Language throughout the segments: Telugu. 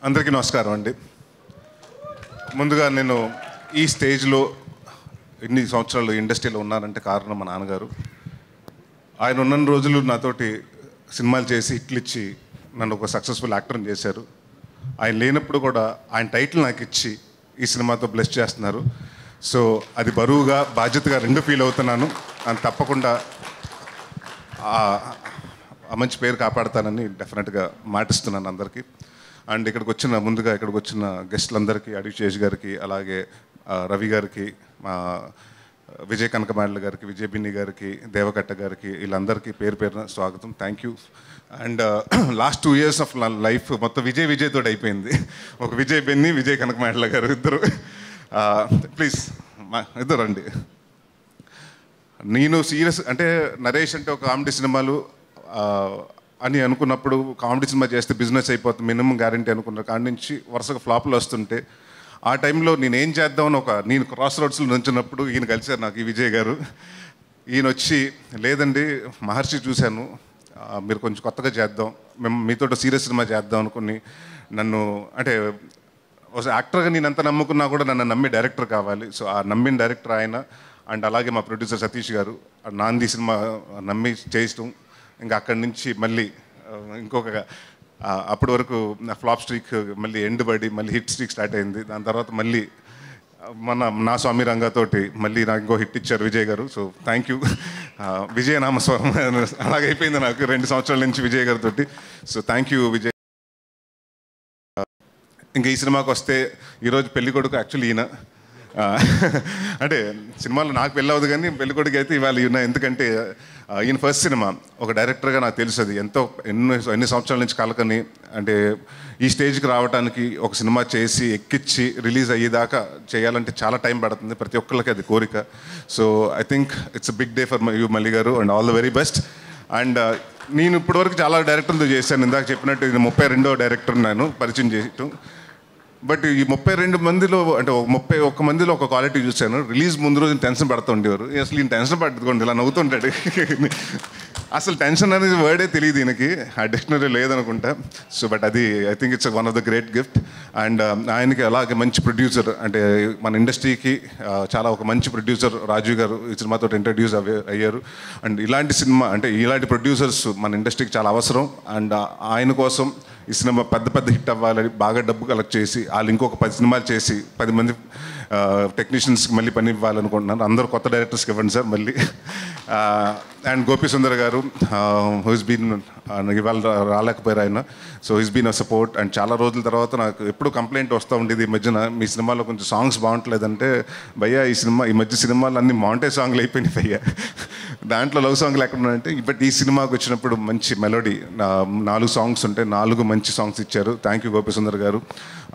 అందరికీ నమస్కారం అండి. ముందుగా నేను ఈ స్టేజ్లో ఇన్ని సంవత్సరాలు ఇండస్ట్రీలో ఉన్నానంటే కారణం మా నాన్నగారు. ఆయన ఉన్న రోజులు నాతోటి సినిమాలు చేసి హిట్లు ఇచ్చి నన్ను ఒక సక్సెస్ఫుల్ యాక్టర్ని చేశారు. ఆయన లేనప్పుడు కూడా ఆయన టైటిల్ నాకు ఇచ్చి ఈ సినిమాతో బ్లెస్ చేస్తున్నారు. సో అది బరువుగా బాధ్యతగా రెండు ఫీల్ అవుతున్నాను. అని తప్పకుండా ఆ మంచి పేరు కాపాడుతానని డెఫినెట్గా మాటిస్తున్నాను అందరికీ. అండ్ ఇక్కడికి వచ్చిన గెస్టులందరికీ, అడిశేష్ గారికి, అలాగే రవి గారికి, మా విజయ్ కనకమాడల గారికి, విజయ్ బిన్ని గారికి, దేవకట్ట గారికి, వీళ్ళందరికీ పేరు పేరున స్వాగతం. Thank you. And last 2 years of life మొత్తం విజయ్ తోటి అయిపోయింది. ఒక విజయ్ బిన్ని, విజయ్ కనకమాడల గారు ఇద్దరు. ప్లీజ్ ఇద్దరు రండి. నేను సీరియస్ అంటే నరేష్ అంటే ఒక కామెడీ సినిమాలు అని అనుకున్నప్పుడు, కామెడీ సినిమా చేస్తే బిజినెస్ అయిపోతుంది మినిమం గ్యారంటీ అనుకున్న కాడి నుంచి వరుసగా ఫ్లాప్లు వస్తుంటే ఆ టైంలో నేను చేద్దామని నేను క్రాస్ రోడ్స్లో నుంచినప్పుడు ఈయన కలిశారు నాకు, ఈ విజయ్ గారు. ఈయన వచ్చి, లేదండి మహర్షి చూశాను, మీరు కొంచెం కొత్తగా చేద్దాం, మేము మీతో సీరియస్ సినిమా చేద్దాం అనుకుని నన్ను అంటే యాక్టర్గా నేను ఎంత నమ్ముకున్నా కూడా నన్ను నమ్మి డైరెక్టర్ కావాలి. సో ఆ నమ్మిన డైరెక్టర్ ఆయన. అండ్ అలాగే మా ప్రొడ్యూసర్ సతీష్ గారు నాంది సినిమా నమ్మి చేయటం, ఇంకా అక్కడి నుంచి మళ్ళీ ఇంకొక అప్పటి వరకు ఫ్లాప్ స్ట్రీక్ మళ్ళీ ఎండ్ పడి మళ్ళీ హిట్ స్ట్రీక్ స్టార్ట్ అయింది. దాని తర్వాత మళ్ళీ నా స్వామి రంగతోటి మళ్ళీ నాకు ఇంకో హిట్ ఇచ్చారు Vijay garu. So thank you. విజయనామస్వామి అలాగైపోయింది నాకు 2 సంవత్సరాల నుంచి విజయ్ గారితో. So thank you Vijay. ఇంకా ఈ సినిమాకి వస్తే ఈరోజు పెళ్ళికొడుకు యాక్చువల్లీ ఈయన. అంటే సినిమాలో నాకు పెళ్ళి అవ్వదు కానీ పెళ్ళికొడుకు అయితే ఇవాళ ఈయన. ఎందుకంటే ఈయన ఫస్ట్ సినిమా. ఒక డైరెక్టర్గా నాకు తెలుసు అది ఎన్ని సంవత్సరాల నుంచి కలకని, అంటే ఈ స్టేజ్కి రావడానికి ఒక సినిమా చేసి ఎక్కిచ్చి రిలీజ్ అయ్యేదాకా చేయాలంటే చాలా టైం పడుతుంది. ప్రతి ఒక్కరికి అది కోరిక. So I think it's big day for you Malli garu, and all the very best. And నేను ఇప్పటివరకు చాలా డైరెక్టర్లతో చేశాను. ఇందాక చెప్పినట్టు ఇది 32వ డైరెక్టర్ నేను పరిచయం చేయటం. బట్ ఈ 32 మందిలో అంటే 31 మందిలో ఒక క్వాలిటీ చూశాను. రిలీజ్ ముందు రోజు టెన్షన్ పడుతూ ఉండేవారు. అసలు ఈయన టెన్షన్ పట్టుకోండి, ఇలా నవ్వుతుంటాడు. అసలు టెన్షన్ అనేది వర్డే తెలియదు ఈయనకి, ఆ డిక్షనరీ లేదనుకుంటా. సో బట్ అది I think it's one of the great gift. And ఆయనకి అలాగే మంచి ప్రొడ్యూసర్, అంటే మన ఇండస్ట్రీకి చాలా ఒక మంచి ప్రొడ్యూసర్ రాజీవ్ గారు ఈ సినిమాతో ఇంట్రడ్యూస్ అయ్యారు. అండ్ ఇలాంటి సినిమా అంటే ఇలాంటి ప్రొడ్యూసర్స్ మన ఇండస్ట్రీకి చాలా అవసరం. అండ్ ఆయన కోసం ఈ సినిమా పెద్ద హిట్ అవ్వాలని బాగా డబ్బు కలెక్ట్ చేసి వాళ్ళు ఇంకొక 10 సినిమాలు చేసి 10 మంది టెక్నీషియన్స్కి మళ్ళీ పని ఇవ్వాలనుకుంటున్నాను. అందరూ కొత్త డైరెక్టర్స్కి ఇవ్వండి సార్ మళ్ళీ. అండ్ గోపి సుందర్ గారు హూస్ బీన్ ఇవాళ రాలేకపోయారు ఆయన. So he's been a support. And చాలా రోజుల తర్వాత నాకు ఎప్పుడు కంప్లైంట్ వస్తూ ఉండేది ఈ మధ్యన, మీ సినిమాలో కొంచెం సాంగ్స్ బాగుంటలేదంటే, భయ్యా ఈ మధ్య సినిమాలు అన్ని మాంటే సాంగ్లు అయిపోయినాయి భయ్యా, దాంట్లో లవ్ సాంగ్లు ఎక్కడ ఉన్నాయంటే. బట్ ఈ సినిమాకి వచ్చినప్పుడు మంచి మెలోడీ 4 సాంగ్స్ ఉంటే 4 మంచి సాంగ్స్ ఇచ్చారు. థ్యాంక్ యూ గోపి సుందర్ గారు.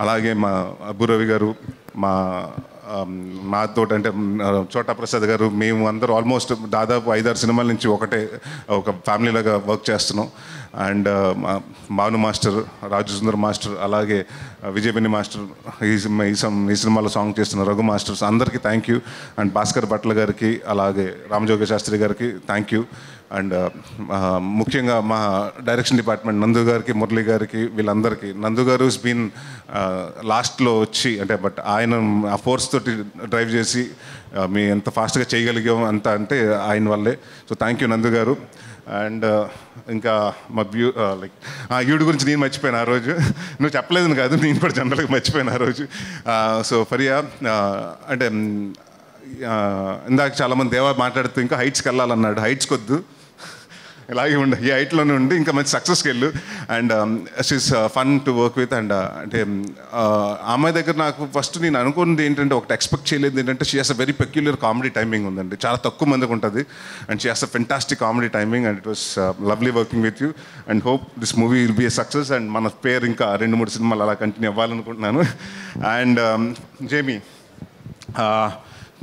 అలాగే మా అబ్బు రవి గారు, మాతో అంటే చోటా ప్రసాద్ గారు, మేము అందరూ ఆల్మోస్ట్ దాదాపు 5-6 సినిమాల నుంచి ఒక ఫ్యామిలీలాగా వర్క్ చేస్తున్నాం. And Bhanu master, Raju Sundar master, అలాగే విజయ్ బిన్ని మాస్టర్, ఈ సినిమాలో సాంగ్ చేస్తున్న రఘు మాస్టర్స్ అందరికీ thank you. And Bhaskar Bhatla గారికి, అలాగే రామజోగ శాస్త్రి గారికి థ్యాంక్ యూ. అండ్ ముఖ్యంగా మా డైరెక్షన్ డిపార్ట్మెంట్ నందు గారికి, మురళి గారికి, వీళ్ళందరికీ. నందు గారు బీన్ లాస్ట్లో వచ్చి అంటే బట్ ఆయన ఆ ఫోర్స్ తోటి డ్రైవ్ చేసి మీ ఎంత ఫాస్ట్గా చేయగలిగాం అంత అంటే ఆయన వల్లే. సో థ్యాంక్ యూ నందు గారు. అండ్ ఇంకా మా లైక్ ఈవిడ గురించి నేను మర్చిపోయాను ఆ రోజు. నువ్వు చెప్పలేదని కాదు, నేను కూడా జనరల్గా మర్చిపోయాను ఆ రోజు. సో ఫరియా అంటే ఇందాక చాలామంది దేవా మాట్లాడుతూ ఇంకా హైట్స్కి వెళ్ళాలన్నాడు. హైట్స్కి వద్దు, ఇలాగే ఉండి ఈ హైట్లోనే ఉండి ఇంకా మంచి సక్సెస్కి వెళ్ళు. And she's fun to work with. And అంటే అమ్మాయి దగ్గర నాకు ఫస్ట్ నేను అనుకున్నది ఏంటంటే, ఒకటి ఎక్స్పెక్ట్ చేయలేదు ఏంటంటే, she has a very peculiar comedy timing ఉందండి. చాలా తక్కువ మందికి ఉంటుంది. And she has a fantastic comedy timing. And it was lovely working with you. And hope this movie will be a success. And మన పేరు ఇంకా 2-3 సినిమాలు అలా కంటిన్యూ అవ్వాలనుకుంటున్నాను. And Jamie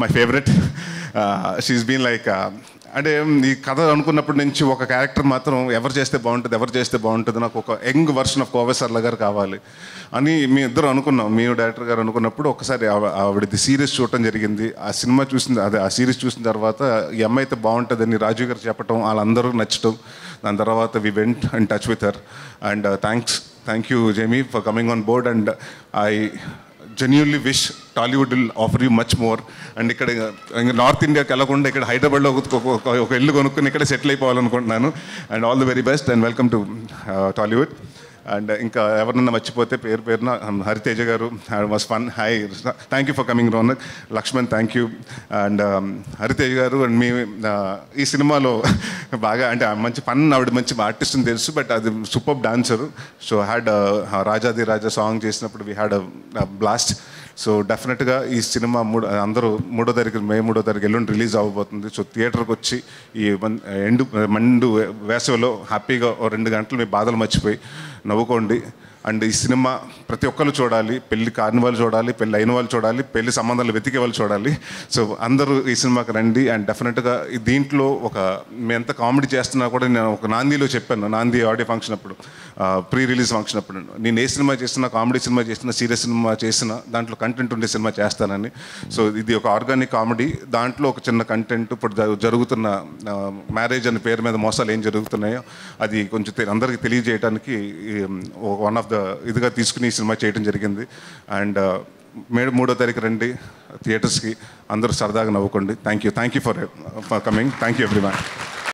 my favourite. She's been like అంటే ఈ కథ అనుకున్నప్పటి నుంచి ఒక క్యారెక్టర్ మాత్రం ఎవరు చేస్తే బాగుంటుంది, నాకు ఒక young version of Kovai Sarla గారు కావాలి అని మీ ఇద్దరు అనుకున్నాం. మీరు డైరెక్టర్ గారు అనుకున్నప్పుడు ఒకసారి ఆవిడది సీరీస్ చూడటం జరిగింది. ఆ సీరీస్ చూసిన తర్వాత ఈ అమ్మాయి అయితే బాగుంటుందని రాజు గారు చెప్పటం, వాళ్ళందరూ నచ్చటం. దాని తర్వాత we went and touch with her. And thanks thank you Jamie for coming on board and I genuinely wish Tollywood will offer you much more and ఇక్కడ ఇంకా నార్త్ ఇండియాకి వెళ్ళకుండా ఇక్కడ హైదరాబాద్లో ఒక ఇల్లు కొనుక్కుని ఇక్కడ సెటిల్ అయిపోవాలనుకుంటున్నాను and all the very best and welcome to Tollywood and ఇంకా ఎవరినన్నా మర్చిపోతే పేరున Hariteja garu was fun hi thank you for coming Ronak Lakshman thank you and Hariteja garu and మీ ఈ సినిమాలో బాగా అంటే మంచి ఫన్ ఆవిడ మంచి ఆర్టిస్ట్ అని తెలుసు బట్ అది సూపర్ డాన్సర్ సో హ్యాడ్ రాజాది రాజా సాంగ్ చేసినప్పుడు వీ హ్యాడ్ బ్లాస్ట్ సో డెఫినెట్గా ఈ సినిమా అందరూ 3వ తారీఖు మే 3వ తారీఖు ఎల్లుండి రిలీజ్ అవ్వబోతుంది సో థియేటర్కి వచ్చి ఈ మండు వేసవిలో హ్యాపీగా 2 గంటలు మీ బాధలు మర్చిపోయి నవ్వుకోండి అండ్ ఈ సినిమా ప్రతి ఒక్కరు చూడాలి పెళ్లి కాని వాళ్ళు చూడాలి పెళ్ళి అయిన వాళ్ళు చూడాలి పెళ్లి సంబంధాలు వెతికే వాళ్ళు చూడాలి సో అందరూ ఈ సినిమాకి రండి అండ్ డెఫినెట్గా దీంట్లో మేము ఎంత కామెడీ చేస్తున్నా కూడా నేను ఒక నాందీలో చెప్పాను నాందీ ఆడియో ఫంక్షన్ అప్పుడు ప్రీ రిలీజ్ ఫంక్షన్ అప్పుడు నేను ఏ సినిమా చేసినా కామెడీ సినిమా చేసినా సీరియస్ సినిమా చేసినా దాంట్లో కంటెంట్ ఉండే సినిమా చేస్తానని సో ఇది ఒక ఆర్గానిక్ కామెడీ దాంట్లో ఒక చిన్న కంటెంట్ ఇప్పుడు జరుగుతున్న మ్యారేజ్ అనే పేరు మీద మోసాలు ఏం జరుగుతున్నాయో అది కొంచెం అందరికీ తెలియజేయడానికి వన్ ఆఫ్ ద ఇదిగా తీసుకుని ఈ సినిమా చేయడం జరిగింది అండ్ 3వ తారీఖు రండి థియేటర్స్కి అందరూ సరదాగా నవ్వుకోండి thank you for coming thank you everyone